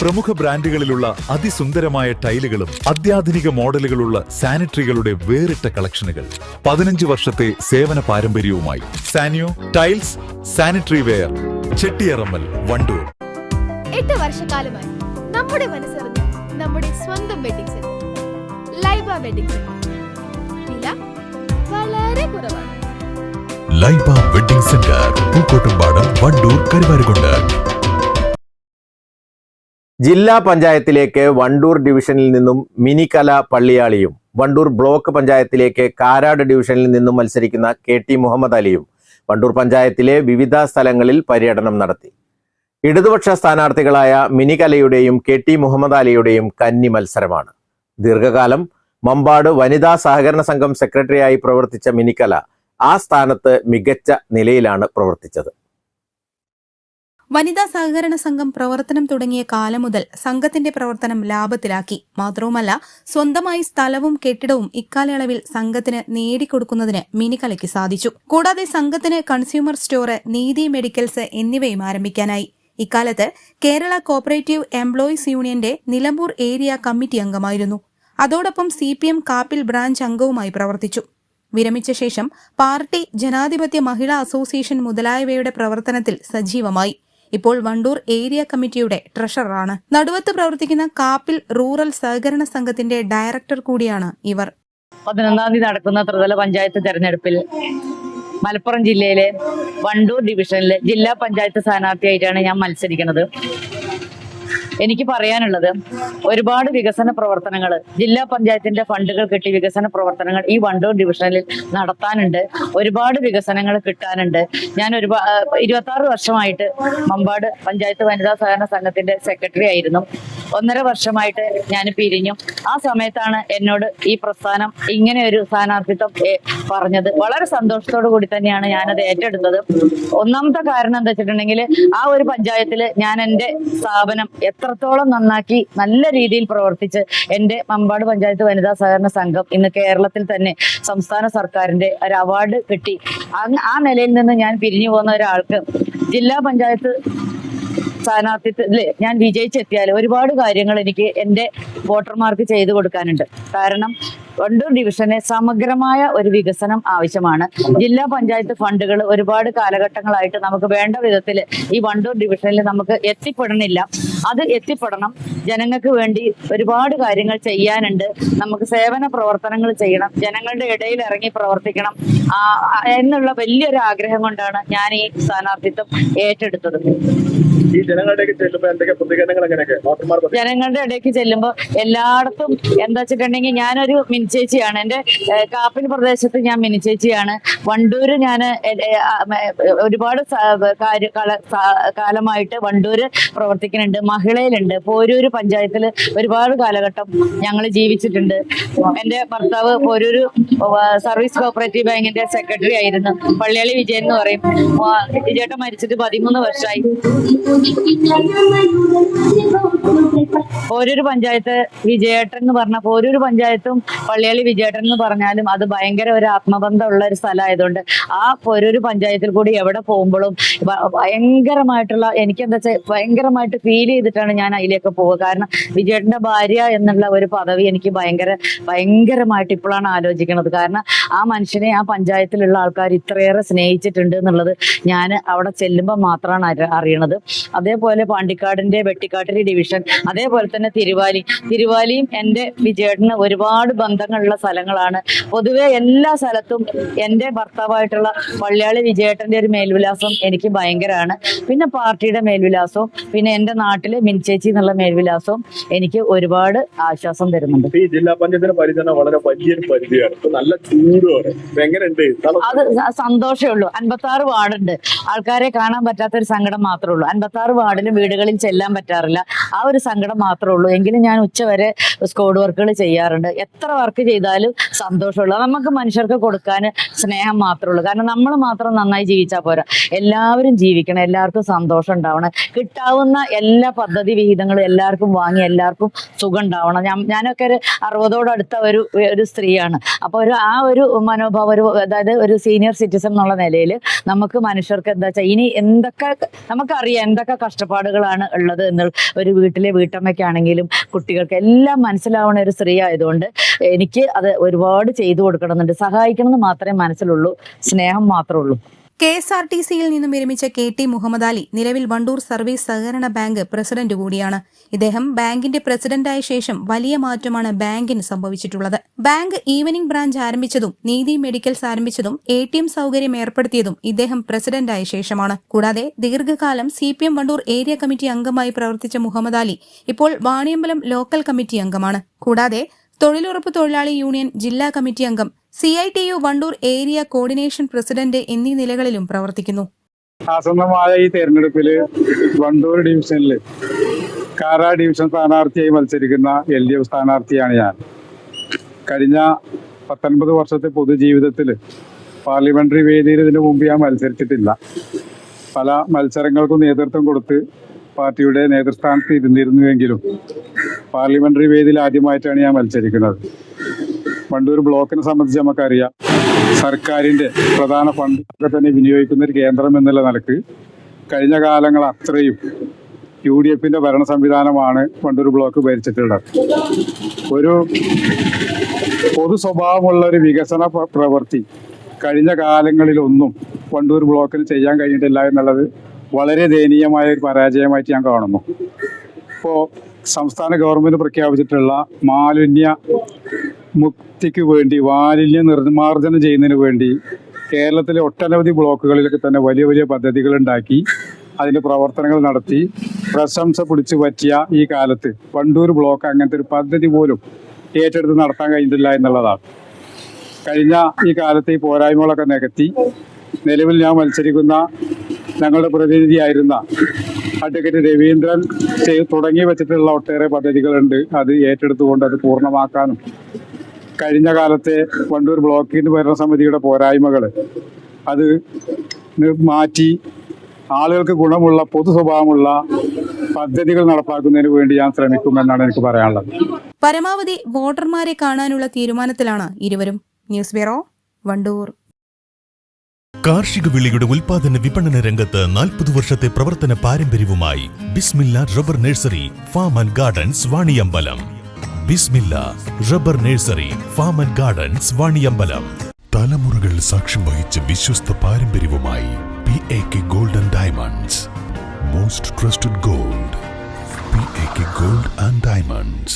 പ്രമുഖ ബ്രാൻഡുകളിലുള്ള അതിസുന്ദരമായ ടൈലുകളും അത്യാധുനിക മോഡലുകളുള്ള സാനിറ്ററികളുടെ വേറിട്ട കളക്ഷനുകൾ. 15 വർഷത്തെ സേവന പാരമ്പര്യവുമായി Saniyo tiles, sanitary ware, Chettiyarammal, Wandoor. 8 വർഷക്കാലമായി നമ്മുടെ മനസ്സറിഞ്ഞ നമ്മുടെ സ്വന്തം wedding centre Laiba wedding centre. വില വളരെ കുറവാണ്. Laiba wedding centre, Pookkottumpadam, Wandoor, Karuvarakundu. ജില്ലാ പഞ്ചായത്തിലേക്ക് വണ്ടൂർ ഡിവിഷനിൽ നിന്നും മിനികല പള്ളിയാളിയും വണ്ടൂർ ബ്ലോക്ക് പഞ്ചായത്തിലേക്ക് കാരാട് ഡിവിഷനിൽ നിന്നും മത്സരിക്കുന്ന KT മുഹമ്മദ് അലിയും വണ്ടൂർ പഞ്ചായത്തിലെ വിവിധ സ്ഥലങ്ങളിൽ പര്യടനം നടത്തി. ഇടതുപക്ഷ സ്ഥാനാർത്ഥികളായ മിനികലയുടെയും KT മുഹമ്മദ് അലിയുടെയും കന്നി മത്സരമാണ്. ദീർഘകാലം മമ്പാട് വനിതാ സഹകരണ സംഘം സെക്രട്ടറിയായി പ്രവർത്തിച്ച മിനികല ആ സ്ഥാനത്ത് മികച്ച നിലയിലാണ് പ്രവർത്തിച്ചത്. വനിതാ സഹകരണ സംഘം പ്രവർത്തനം തുടങ്ങിയ കാലം മുതൽ സംഘത്തിന്റെ പ്രവർത്തനം ലാഭത്തിലാക്കി. മാത്രവുമല്ല, സ്വന്തമായി സ്ഥലവും കെട്ടിടവും ഇക്കാലയളവിൽ സംഘത്തിന് നേടിക്കൊടുക്കുന്നതിന് മിനികലയ്ക്ക് സാധിച്ചു. കൂടാതെ സംഘത്തിന് കൺസ്യൂമർ സ്റ്റോർ, നീതി മെഡിക്കൽസ് എന്നിവയും ആരംഭിക്കാനായി. ഇക്കാലത്ത് കേരള കോപ്പറേറ്റീവ് എംപ്ലോയീസ് യൂണിയന്റെ നിലമ്പൂർ ഏരിയ കമ്മിറ്റി അംഗമായിരുന്നു. അതോടൊപ്പം CPM കാപ്പിൽ ബ്രാഞ്ച് അംഗവുമായി പ്രവർത്തിച്ചു. വിരമിച്ച ശേഷം പാർട്ടി, ജനാധിപത്യ മഹിളാ അസോസിയേഷൻ മുതലായവയുടെ പ്രവർത്തനത്തിൽ സജീവമായി. ഇപ്പോൾ വണ്ടൂർ ഏരിയ കമ്മിറ്റിയുടെ ട്രഷററാണ്. നടുവത്ത് പ്രവർത്തിക്കുന്ന കാപ്പിൽ റൂറൽ സഹകരണ സംഘത്തിന്റെ ഡയറക്ടർ കൂടിയാണ് ഇവർ. 11-ാം തീയതി നടക്കുന്ന ത്രിതല പഞ്ചായത്ത് തെരഞ്ഞെടുപ്പിൽ മലപ്പുറം ജില്ലയിലെ വണ്ടൂർ ഡിവിഷനിലെ ജില്ലാ പഞ്ചായത്ത് സ്ഥാനാർത്ഥിയായിട്ടാണ് ഞാൻ മത്സരിക്കുന്നത്. എനിക്ക് പറയാനുള്ളത്, ഒരുപാട് വികസന പ്രവർത്തനങ്ങൾ, ജില്ലാ പഞ്ചായത്തിന്റെ ഫണ്ടുകൾ കിട്ടി വികസന പ്രവർത്തനങ്ങൾ ഈ വണ്ടൂർ ഡിവിഷനിൽ നടത്താനുണ്ട്. ഒരുപാട് വികസനങ്ങൾ കിട്ടാനുണ്ട്. ഞാൻ 26 വർഷമായിട്ട് മമ്പാട് പഞ്ചായത്ത് വനിതാ സഹകരണ സംഘത്തിന്റെ സെക്രട്ടറി ആയിരുന്നു. 1.5 വർഷമായിട്ട് ഞാൻ പിരിഞ്ഞു. ആ സമയത്താണ് എന്നോട് ഈ പ്രസ്ഥാനം ഇങ്ങനെ ഒരു സ്ഥാനാർത്ഥിത്വം പറഞ്ഞത്. വളരെ സന്തോഷത്തോടു കൂടി തന്നെയാണ് ഞാനത് ഏറ്റെടുത്തത്. ഒന്നാമത്തെ കാരണം എന്താ വെച്ചിട്ടുണ്ടെങ്കിൽ, ആ ഒരു പഞ്ചായത്തിൽ ഞാൻ എൻ്റെ സ്ഥാപനം എത്രത്തോളം നന്നാക്കി നല്ല രീതിയിൽ പ്രവർത്തിച്ച് എൻ്റെ മമ്പാട് പഞ്ചായത്ത് വനിതാ സഹകരണ സംഘം ഇന്ന് കേരളത്തിൽ തന്നെ സംസ്ഥാന സർക്കാരിന്റെ ഒരു അവാർഡ് കിട്ടി. ആ നിലയിൽ നിന്ന് ഞാൻ പിരിഞ്ഞു പോകുന്ന ഒരാൾക്ക് ജില്ലാ പഞ്ചായത്ത് സ്ഥാനാർത്ഥിത്വത്തില് ഞാൻ വിജയിച്ചെത്തിയാൽ ഒരുപാട് കാര്യങ്ങൾ എനിക്ക് എൻ്റെ വോട്ടർമാർക്ക് ചെയ്തു കൊടുക്കാനുണ്ട്. കാരണം വണ്ടൂർ ഡിവിഷന് സമഗ്രമായ ഒരു വികസനം ആവശ്യമാണ്. ജില്ലാ പഞ്ചായത്ത് ഫണ്ടുകൾ ഒരുപാട് കാലഘട്ടങ്ങളായിട്ട് നമുക്ക് വേണ്ട വിധത്തിൽ ഈ വണ്ടൂർ ഡിവിഷനിൽ നമുക്ക് എത്തിപ്പെടണില്ല. അത് എത്തിപ്പെടണം. ജനങ്ങൾക്ക് വേണ്ടി ഒരുപാട് കാര്യങ്ങൾ ചെയ്യാനുണ്ട്. നമുക്ക് സേവന പ്രവർത്തനങ്ങൾ ചെയ്യണം. ജനങ്ങളുടെ ഇടയിൽ ഇറങ്ങി പ്രവർത്തിക്കണം എന്നുള്ള വലിയൊരു ആഗ്രഹം കൊണ്ടാണ് ഞാൻ ഈ സ്ഥാനാർത്ഥിത്വം ഏറ്റെടുത്തത്. ജനങ്ങളുടെ ഇടയ്ക്ക് ചെല്ലുമ്പോൾ എല്ലായിടത്തും എന്താ വെച്ചിട്ടുണ്ടെങ്കിൽ, ഞാനൊരു മിനിച്ചേച്ചിയാണ്. എൻ്റെ കാപ്പിൽ പ്രദേശത്ത് ഞാൻ മിനിച്ചേച്ചിയാണ്. വണ്ടൂര് ഞാൻ ഒരുപാട് കാലമായിട്ട് വണ്ടൂര് പ്രവർത്തിക്കുന്നുണ്ട്. മഹിളയിലുണ്ട്. പോരൂര് പഞ്ചായത്തിൽ ഒരുപാട് കാലഘട്ടം ഞങ്ങൾ ജീവിച്ചിട്ടുണ്ട്. എൻ്റെ ഭർത്താവ് പോരൂര് സർവീസ് കോപ്പറേറ്റീവ് ബാങ്കിന്റെ സെക്രട്ടറി ആയിരുന്നു. പള്ളിയാളി വിജയൻ എന്ന് പറയും. വിജയേട്ടൻ മരിച്ചിട്ട് 13 വർഷമായി. പോരൂര് പഞ്ചായത്ത് വിജയേട്ടൻ എന്ന് പറഞ്ഞ, പോരൂര് പഞ്ചായത്തും പള്ളിയാളി വിജയേട്ടൻ എന്ന് പറഞ്ഞാലും അത് ഭയങ്കര ഒരു ആത്മബന്ധമുള്ള ഒരു സ്ഥലമായതുകൊണ്ട് ആ പോരൂര് പഞ്ചായത്തിൽ കൂടി എവിടെ പോകുമ്പോഴും ഭയങ്കരമായിട്ടുള്ള, എനിക്കെന്താ വെച്ചാൽ ഭയങ്കരമായിട്ട് ഫീൽ ചെയ്തിട്ടാണ് ഞാൻ അതിലേക്ക് പോവുക. കാരണം വിജയേട്ടന്റെ ഭാര്യ എന്നുള്ള ഒരു പദവി എനിക്ക് ഭയങ്കരമായിട്ട് ഇപ്പോഴാണ് ആലോചിക്കുന്നത്. കാരണം ആ മനുഷ്യനെ ആ പഞ്ചായത്തിലുള്ള ആൾക്കാർ ഇത്രയേറെ സ്നേഹിച്ചിട്ടുണ്ട് എന്നുള്ളത് ഞാൻ അവിടെ ചെല്ലുമ്പോൾ മാത്രമാണ് അറിയണത്. അതേപോലെ പാണ്ടിക്കാടിന്റെ വെട്ടിക്കാട്ടിരി ഡിവിഷൻ, അതേപോലെ തന്നെ തിരുവാലിയും എൻ്റെ വിജയേട്ടന് ഒരുപാട് ബന്ധങ്ങളുള്ള സ്ഥലങ്ങളാണ്. പൊതുവെ എല്ലാ സ്ഥലത്തും എൻ്റെ ഭർത്താവായിട്ടുള്ള പള്ളിയാളി വിജയേട്ടന്റെ ഒരു മേൽവിലാസം എനിക്ക് ഭയങ്കരമാണ്. പിന്നെ പാർട്ടിയുടെ മേൽവിലാസവും പിന്നെ എൻ്റെ നാട്ടിലെ മിനിച്ചേച്ചി എന്നുള്ള മേൽവിലാസവും എനിക്ക് ഒരുപാട് ആശ്വാസം തരുന്നുണ്ട്. ഈ ജില്ലാ പഞ്ചായത്തിന്റെ പരിചരണം വളരെ വലിയൊരു പരിധിയാണ്. നല്ല ചൂടുമാണ്. അത് സന്തോഷമേ ഉള്ളൂ. 56 വാർഡുണ്ട്. ആൾക്കാരെ കാണാൻ പറ്റാത്തൊരു സങ്കടം മാത്രമേ ഉള്ളൂ. 56 വാർഡിലും വീടുകളിൽ ചെല്ലാൻ പറ്റാറില്ല. ആ ഒരു സങ്കടം മാത്രമേ മാത്രമേ ഉള്ളൂ. എങ്കിലും ഞാൻ ഉച്ചവരെ സ്കോഡ് വർക്കുകൾ ചെയ്യാറുണ്ട്. എത്ര വർക്ക് ചെയ്താലും സന്തോഷമുള്ളൂ. നമുക്ക് മനുഷ്യർക്ക് കൊടുക്കാൻ സ്നേഹം മാത്രമേ ഉള്ളൂ. കാരണം നമ്മൾ മാത്രം നന്നായി ജീവിച്ചാൽ പോരാ, എല്ലാവരും ജീവിക്കണം, എല്ലാവർക്കും സന്തോഷം ഉണ്ടാവണം. കിട്ടാവുന്ന എല്ലാ പദ്ധതി വിഹിതങ്ങളും എല്ലാവർക്കും വാങ്ങി എല്ലാവർക്കും സുഖം ഉണ്ടാവണം. ഞാനൊക്കെ ഒരു 60ഓടടുത്ത ഒരു സ്ത്രീയാണ്. അപ്പോൾ ആ ഒരു മനോഭാവം, അതായത് ഒരു സീനിയർ സിറ്റിസൺ എന്നുള്ള നിലയിൽ നമുക്ക് മനുഷ്യർക്ക് എന്താ വെച്ചാൽ ഇനി എന്തൊക്കെ നമുക്കറിയാം എന്തൊക്കെ കഷ്ടപ്പാടുകളാണ് ഉള്ളത് എന്നുള്ള ഒരു വീട്ടിലെ വീട്ടമ്മയ്ക്കാണെങ്കിലും കുട്ടികൾക്ക് എല്ലാം മനസ്സിലാവുന്ന ഒരു സ്ത്രീ ആയതുകൊണ്ട് എനിക്ക് അത് ഒരുപാട് ചെയ്തു കൊടുക്കണമെന്നുണ്ട്. സഹായിക്കണം എന്ന് മാത്രമേ മനസ്സിലുള്ളൂ, സ്നേഹം മാത്രമേ ഉള്ളൂ. KSRTCയിൽ നിന്നും വിരമിച്ച KT മുഹമ്മദ് അലി നിലവിൽ വണ്ടൂർ സർവീസ് സഹകരണ ബാങ്ക് പ്രസിഡന്റ് കൂടിയാണ്. ഇദ്ദേഹം ബാങ്കിന്റെ പ്രസിഡന്റായ ശേഷം വലിയ മാറ്റമാണ് ബാങ്കിന് സംഭവിച്ചിട്ടുള്ളത്. ബാങ്ക് ഈവനിംഗ് ബ്രാഞ്ച് ആരംഭിച്ചതും നീതി മെഡിക്കൽസ് ആരംഭിച്ചതും ATM സൗകര്യം ഏർപ്പെടുത്തിയതും ഇദ്ദേഹം പ്രസിഡന്റായ ശേഷമാണ്. കൂടാതെ ദീർഘകാലം CPM വണ്ടൂർ ഏരിയ കമ്മിറ്റി അംഗമായി പ്രവർത്തിച്ച മുഹമ്മദ് അലി ഇപ്പോൾ വാണിയമ്പലം ലോക്കൽ കമ്മിറ്റി അംഗമാണ്. കൂടാതെ തൊഴിലുറപ്പ് തൊഴിലാളി യൂണിയൻ ജില്ലാ കമ്മിറ്റി അംഗം, CITU Wandoor area coordination president എന്നീ നിലകളിലും പ്രവർത്തിക്കുന്നു. ആസന്നമായ ഈ തെരഞ്ഞെടുപ്പില് വണ്ടൂർ ഡിവിഷനിൽ കാര ഡിവിഷൻ സ്ഥാനാർത്ഥിയായി മത്സരിക്കുന്ന LDF സ്ഥാനാർത്ഥിയാണ് ഞാൻ. കഴിഞ്ഞ 19 വർഷത്തെ പൊതുജീവിതത്തിൽ പാർലമെന്ററി വേദിയിൽ ഇതിനു മുമ്പ് ഞാൻ മത്സരിച്ചിട്ടില്ല. പല മത്സരങ്ങൾക്കും നേതൃത്വം കൊടുത്ത് പാർട്ടിയുടെ നേതൃസ്ഥാനത്ത് ഇരുന്നിരുന്നുവെങ്കിലും പാർലമെന്ററി വേദിയിൽ ആദ്യമായിട്ടാണ് ഞാൻ മത്സരിക്കുന്നത്. വണ്ടൂർ ബ്ലോക്കിനെ സംബന്ധിച്ച് നമുക്കറിയാം, സർക്കാരിൻ്റെ പ്രധാന ഫണ്ടൊക്കെ തന്നെ വിനിയോഗിക്കുന്ന ഒരു കേന്ദ്രം എന്നുള്ള നിലക്ക് കഴിഞ്ഞ കാലങ്ങൾ അത്രയും UDFന്റെ ഭരണ സംവിധാനമാണ് വണ്ടൂർ ബ്ലോക്ക് ഭരിച്ചിട്ടുള്ളത്. ഒരു പൊതു സ്വഭാവമുള്ള ഒരു വികസന പ്രവൃത്തി കഴിഞ്ഞ കാലങ്ങളിലൊന്നും വണ്ടൂർ ബ്ലോക്കിൽ ചെയ്യാൻ കഴിഞ്ഞിട്ടില്ല എന്നുള്ളത് വളരെ ദയനീയമായ ഒരു പരാജയമായിട്ട് ഞാൻ കാണുന്നു. ഇപ്പോൾ സംസ്ഥാന ഗവൺമെന്റ് പ്രഖ്യാപിച്ചിട്ടുള്ള മാലിന്യ മുക്തിക്ക് വേണ്ടി, മാലിന്യ നിർമ്മാർജ്ജനം ചെയ്യുന്നതിന് വേണ്ടി കേരളത്തിലെ ഒട്ടനവധി ബ്ലോക്കുകളിലൊക്കെ തന്നെ വലിയ വലിയ പദ്ധതികൾ ഉണ്ടാക്കി അതിന്റെ പ്രവർത്തനങ്ങൾ നടത്തി പ്രശംസ പിടിച്ചു പറ്റിയ ഈ കാലത്ത് വണ്ടൂർ ബ്ലോക്ക് അങ്ങനത്തെ ഒരു പദ്ധതി പോലും ഏറ്റെടുത്ത് നടത്താൻ കഴിഞ്ഞിട്ടില്ല എന്നുള്ളതാണ്. കഴിഞ്ഞ ഈ കാലത്ത് ഈ പോരായ്മകളൊക്കെ നികത്തി നിലവിൽ ഞാൻ മത്സരിക്കുന്ന ഞങ്ങളുടെ പ്രതിനിധിയായിരുന്ന അഡ്വക്കേറ്റ് രവീന്ദ്രൻ തുടങ്ങി വെച്ചിട്ടുള്ള ഒട്ടേറെ പദ്ധതികളുണ്ട്. അത് ഏറ്റെടുത്തുകൊണ്ട് അത് പൂർണ്ണമാക്കാനും കഴിഞ്ഞ കാലത്തെ വണ്ടൂർ ബ്ലോക്കിന്റെ ഭരണസമിതിയുടെ പോരായ്മകൾ അത് മാറ്റി ആളുകൾക്ക് ഗുണമുള്ള പൊതു സ്വഭാവമുള്ള പദ്ധതികൾ നടപ്പാക്കുന്നതിന് വേണ്ടി ഞാൻ ശ്രമിക്കുമെന്നാണ് എനിക്ക് പറയാനുള്ളത്. പരമാവധി വോട്ടർമാരെ കാണാനുള്ള തീരുമാനത്തിലാണ് ഇരുവരും. News bureau, Wandoor. കാർഷിക വിളയുടെ ഉൽപാദന വിപണന രംഗത്ത് 40 വർഷത്തെ പ്രവർത്തന പാരമ്പര്യവുമായി Bismilla rubber nursery farm and gardens Vaniyambalam. Bismilla rubber nursery farm and gardens Vaniyambalam. തലമുറകൾ സാക്ഷ്യം വഹിച്ച വിശ്വസ്ത പാരമ്പര്യവുമായി PAK Gold and Diamonds. Most trusted gold. PAK Gold and Diamonds.